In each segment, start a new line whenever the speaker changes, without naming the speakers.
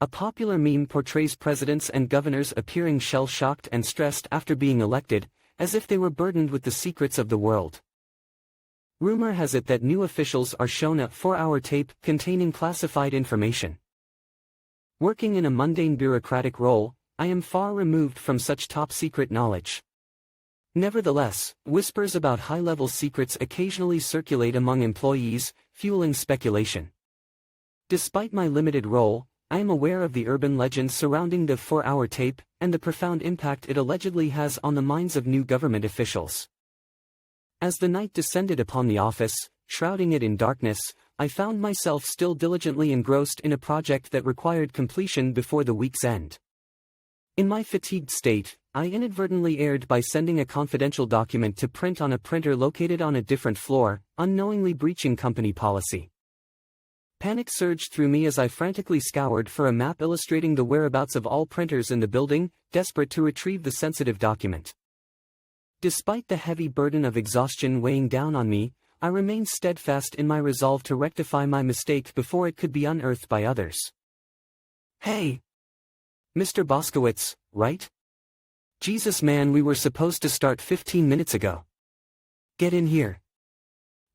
A popular meme portrays presidents and governors appearing shell-shocked and stressed after being elected, as if they were burdened with the secrets of the world. Rumor has it that new officials are shown a 4-hour tape containing classified information. Working in a mundane bureaucratic role, I am far removed from such top-secret knowledge. Nevertheless, whispers about high-level secrets occasionally circulate among employees, fueling speculation. Despite my limited role, I am aware of the urban legends surrounding the 4-hour tape, and the profound impact it allegedly has on the minds of new government officials. As the night descended upon the office, shrouding it in darkness, I found myself still diligently engrossed in a project that required completion before the week's end. In my fatigued state, I inadvertently erred by sending a confidential document to print on a printer located on a different floor, unknowingly breaching company policy. Panic surged through me as I frantically scoured for a map illustrating the whereabouts of all printers in the building, desperate to retrieve the sensitive document. Despite the heavy burden of exhaustion weighing down on me, I remained steadfast in my resolve to rectify my mistake before it could be unearthed by others. "Hey! Mr. Boskowitz, right? Jesus man, we were supposed to start 15 minutes ago. Get in here.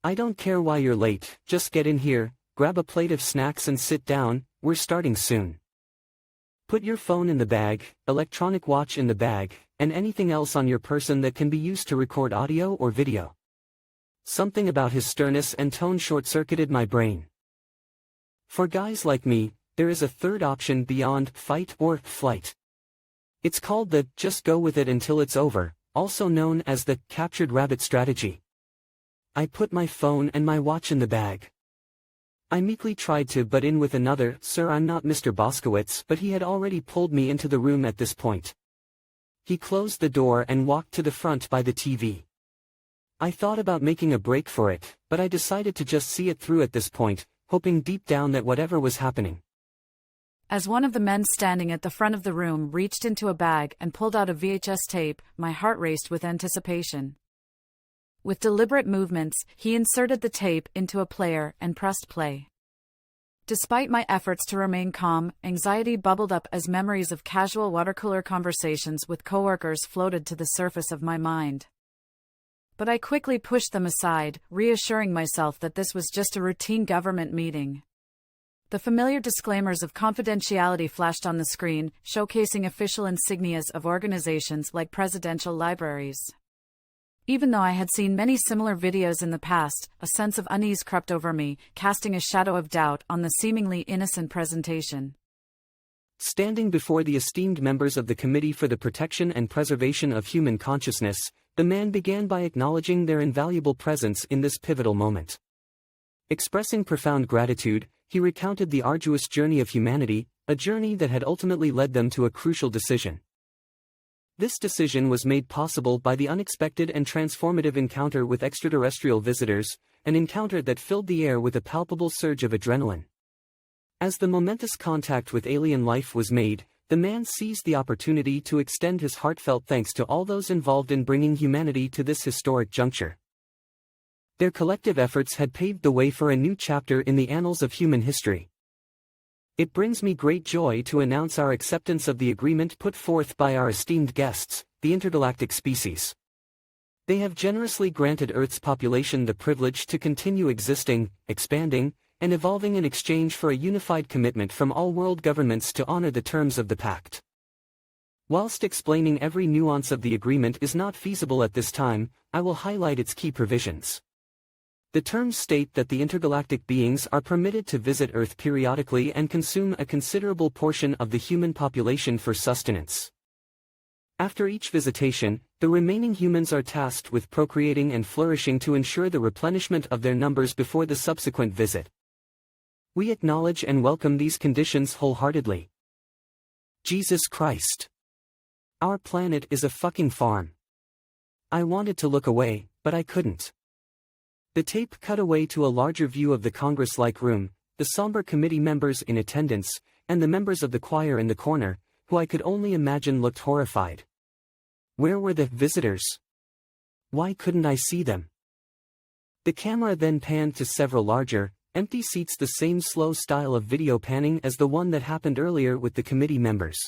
I don't care why you're late, just get in here. Grab a plate of snacks and sit down, we're starting soon. Put your phone in the bag, electronic watch in the bag, and anything else on your person that can be used to record audio or video." Something about his sternness and tone short-circuited my brain. For guys like me, there is a third option beyond fight or flight. It's called the just go with it until it's over, also known as the captured rabbit strategy. I put my phone and my watch in the bag. I meekly tried to butt in with another, "Sir, I'm not Mr. Boskowitz," but he had already pulled me into the room at this point. He closed the door and walked to the front by the TV. I thought about making a break for it, but I decided to just see it through at this point, hoping deep down that whatever was happening.
As one of the men standing at the front of the room reached into a bag and pulled out a VHS tape, my heart raced with anticipation. With deliberate movements, he inserted the tape into a player and pressed play. Despite my efforts to remain calm, anxiety bubbled up as memories of casual water-cooler conversations with coworkers floated to the surface of my mind. But I quickly pushed them aside, reassuring myself that this was just a routine government meeting. The familiar disclaimers of confidentiality flashed on the screen, showcasing official insignias of organizations like presidential libraries. Even though I had seen many similar videos in the past, a sense of unease crept over me, casting a shadow of doubt on the seemingly innocent presentation.
Standing before the esteemed members of the Committee for the Protection and Preservation of Human Consciousness, the man began by acknowledging their invaluable presence in this pivotal moment. Expressing profound gratitude, he recounted the arduous journey of humanity, a journey that had ultimately led them to a crucial decision. This decision was made possible by the unexpected and transformative encounter with extraterrestrial visitors, an encounter that filled the air with a palpable surge of adrenaline. As the momentous contact with alien life was made, the man seized the opportunity to extend his heartfelt thanks to all those involved in bringing humanity to this historic juncture. Their collective efforts had paved the way for a new chapter in the annals of human history. It brings me great joy to announce our acceptance of the agreement put forth by our esteemed guests, the intergalactic species. They have generously granted Earth's population the privilege to continue existing, expanding, and evolving in exchange for a unified commitment from all world governments to honor the terms of the pact. Whilst explaining every nuance of the agreement is not feasible at this time, I will highlight its key provisions. The terms state that the intergalactic beings are permitted to visit Earth periodically and consume a considerable portion of the human population for sustenance. After each visitation, the remaining humans are tasked with procreating and flourishing to ensure the replenishment of their numbers before the subsequent visit. We acknowledge and welcome these conditions wholeheartedly. Jesus Christ. Our planet is a fucking farm. I wanted to look away, but I couldn't. The tape cut away to a larger view of the Congress-like room, the somber committee members in attendance, and the members of the choir in the corner, who I could only imagine looked horrified. Where were the visitors? Why couldn't I see them? The camera then panned to several larger, Empty seats, the same slow style of video panning as the one that happened earlier with the committee members.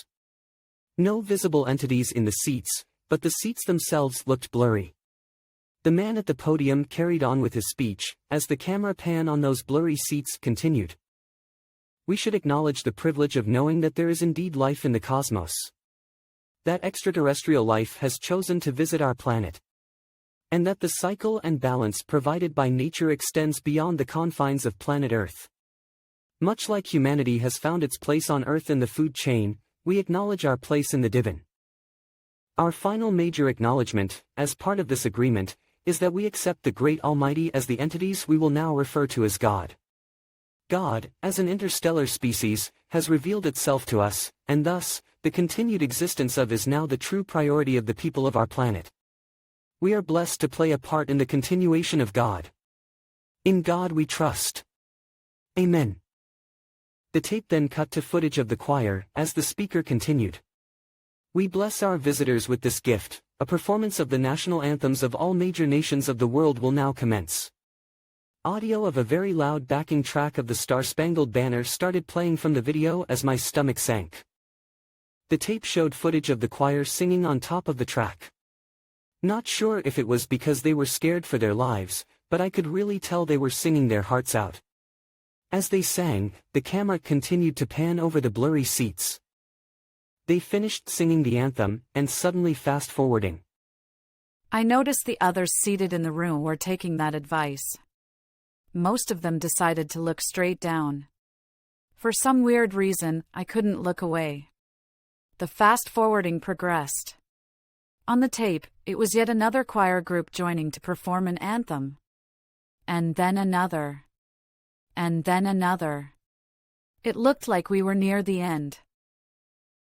No visible entities in the seats, but the seats themselves looked blurry. The man at the podium carried on with his speech, as the camera pan on those blurry seats continued. We should acknowledge the privilege of knowing that there is indeed life in the cosmos. That extraterrestrial life has chosen to visit our planet. And that the cycle and balance provided by nature extends beyond the confines of planet Earth. Much like humanity has found its place on Earth in the food chain, we acknowledge our place in the divine. Our final major acknowledgement, as part of this agreement, is that we accept the Great Almighty as the entities we will now refer to as God. God, as an interstellar species, has revealed itself to us, and thus, the continued existence of is now the true priority of the people of our planet. We are blessed to play a part in the continuation of God. In God we trust. Amen. The tape then cut to footage of the choir, as the speaker continued. We bless our visitors with this gift. A performance of the national anthems of all major nations of the world will now commence. Audio of a very loud backing track of the Star-Spangled Banner started playing from the video as my stomach sank. The tape showed footage of the choir singing on top of the track. Not sure if it was because they were scared for their lives, but I could really tell they were singing their hearts out. As they sang, the camera continued to pan over the blurry seats. They finished singing the anthem, and suddenly fast-forwarding.
I noticed the others seated in the room were taking that advice. Most of them decided to look straight down. For some weird reason, I couldn't look away. The fast-forwarding progressed. On the tape, it was yet another choir group joining to perform an anthem. And then another. And then another. It looked like we were near the end.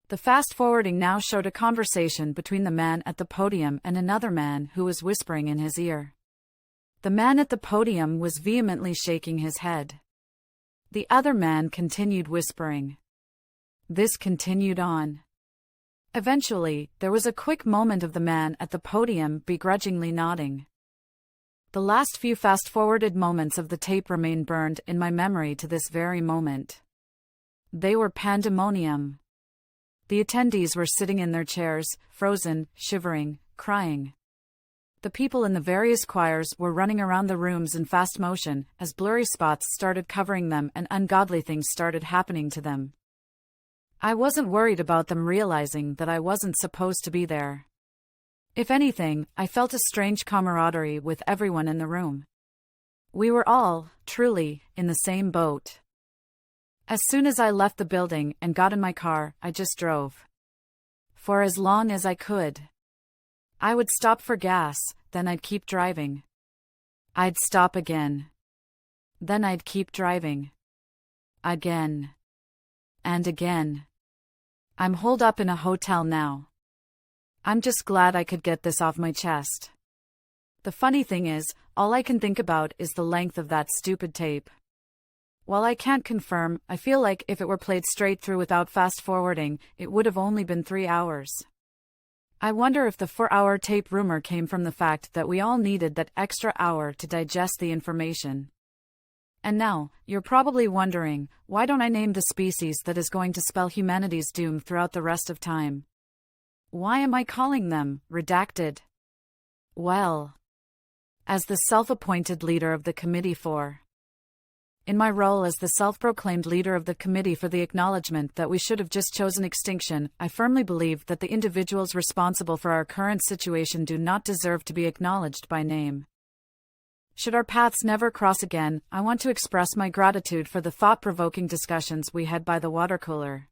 The fast-forwarding now showed a conversation between the man at the podium and another man who was whispering in his ear. The man at the podium was vehemently shaking his head. The other man continued whispering. This continued on. Eventually, there was a quick moment of the man at the podium begrudgingly nodding. The last few fast-forwarded moments of the tape remain burned in my memory to this very moment. They were pandemonium. The attendees were sitting in their chairs, frozen, shivering, crying. The people in the various choirs were running around the rooms in fast motion as blurry spots started covering them and ungodly things started happening to them. I wasn't worried about them realizing that I wasn't supposed to be there. If anything, I felt a strange camaraderie with everyone in the room. We were all, truly, in the same boat. As soon as I left the building and got in my car, I just drove. For as long as I could. I would stop for gas, then I'd keep driving. I'd stop again. Then I'd keep driving. Again. And again. I'm holed up in a hotel now. I'm just glad I could get this off my chest. The funny thing is, all I can think about is the length of that stupid tape. While I can't confirm, I feel like if it were played straight through without fast-forwarding, it would have only been 3 hours. I wonder if the 4-hour tape rumor came from the fact that we all needed that extra hour to digest the information. And now, you're probably wondering, why don't I name the species that is going to spell humanity's doom throughout the rest of time? Why am I calling them redacted? Well, as the self-appointed leader of the committee for. In my role as the self-proclaimed leader of the committee for the acknowledgement that we should have just chosen extinction, I firmly believe that the individuals responsible for our current situation do not deserve to be acknowledged by name. Should our paths never cross again, I want to express my gratitude for the thought-provoking discussions we had by the water cooler.